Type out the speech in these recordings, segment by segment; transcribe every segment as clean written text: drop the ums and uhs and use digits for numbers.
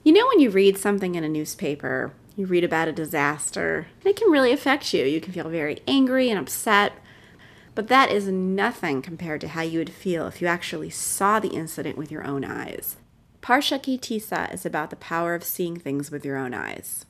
You know when you read something in a newspaper, you read about a disaster, and it can really affect you. You can feel very angry and upset, but that is nothing compared to how you would feel if you actually saw the incident with your own eyes. Parshat Tisa is about the power of seeing things with your own eyes.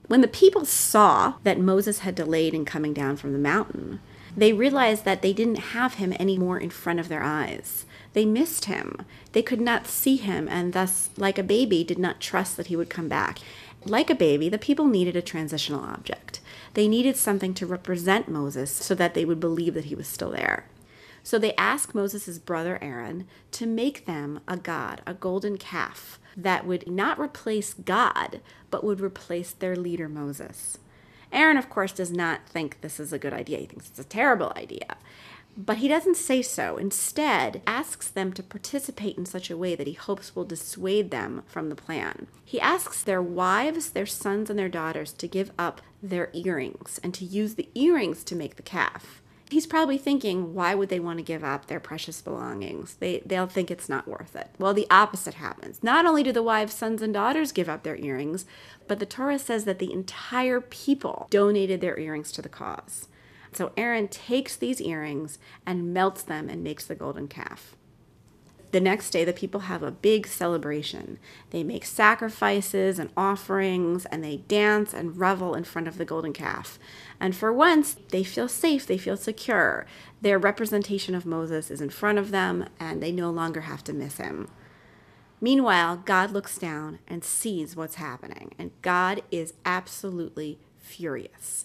When the people saw that Moses had delayed in coming down from the mountain, they realized that they didn't have him anymore in front of their eyes. They missed him. They could not see him, and thus, like a baby, did not trust that he would come back. Like a baby, the people needed a transitional object. They needed something to represent Moses so that they would believe that he was still there. So they asked Moses' brother Aaron to make them a god, a golden calf, that would not replace God, but would replace their leader Moses. Aaron, of course, does not think this is a good idea. He thinks it's a terrible idea. But he doesn't say so. Instead, asks them to participate in such a way that he hopes will dissuade them from the plan. He asks their wives, their sons, and their daughters to give up their earrings and to use the earrings to make the calf. He's probably thinking, why would they want to give up their precious belongings? They'll think it's not worth it. Well, the opposite happens. Not only do the wives, sons, and daughters give up their earrings, but the Torah says that the entire people donated their earrings to the cause. So Aaron takes these earrings and melts them and makes the golden calf. The next day, the people have a big celebration. They make sacrifices and offerings, and they dance and revel in front of the golden calf. And for once, they feel safe, they feel secure. Their representation of Moses is in front of them, and they no longer have to miss him. Meanwhile, God looks down and sees what's happening, and God is absolutely furious.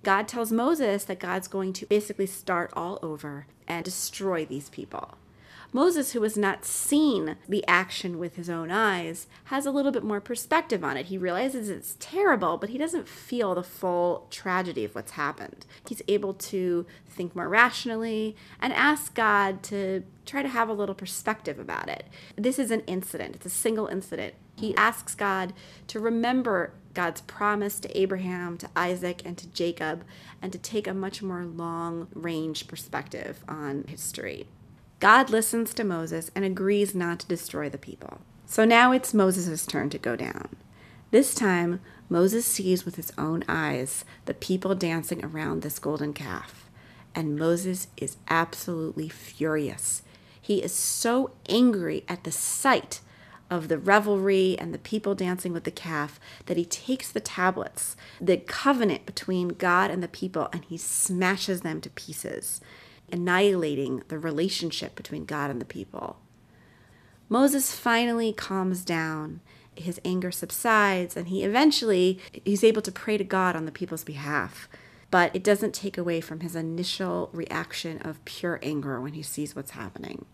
God tells Moses that God's going to basically start all over and destroy these people. Moses, who has not seen the action with his own eyes, has a little bit more perspective on it. He realizes it's terrible, but he doesn't feel the full tragedy of what's happened. He's able to think more rationally and ask God to try to have a little perspective about it. This is an incident. It's a single incident. He asks God to remember God's promise to Abraham, to Isaac, and to Jacob, and to take a much more long-range perspective on history. God listens to Moses and agrees not to destroy the people. So now it's Moses' turn to go down. This time, Moses sees with his own eyes the people dancing around this golden calf. And Moses is absolutely furious. He is so angry at the sight of the revelry and the people dancing with the calf that he takes the tablets, the covenant between God and the people, and he smashes them to pieces, annihilating the relationship between God and the people. Moses finally calms down. His anger subsides, and he's able to pray to God on the people's behalf. But it doesn't take away from his initial reaction of pure anger when he sees what's happening.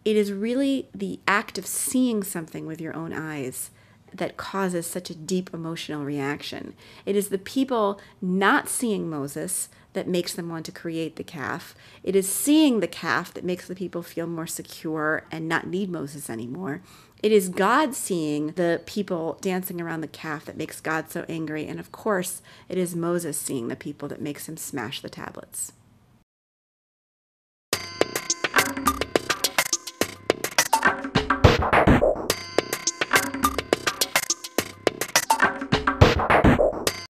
It is really the act of seeing something with your own eyes that causes such a deep emotional reaction. It is the people not seeing Moses that makes them want to create the calf. It is seeing the calf that makes the people feel more secure and not need Moses anymore. It is God seeing the people dancing around the calf that makes God so angry. And of course, it is Moses seeing the people that makes him smash the tablets.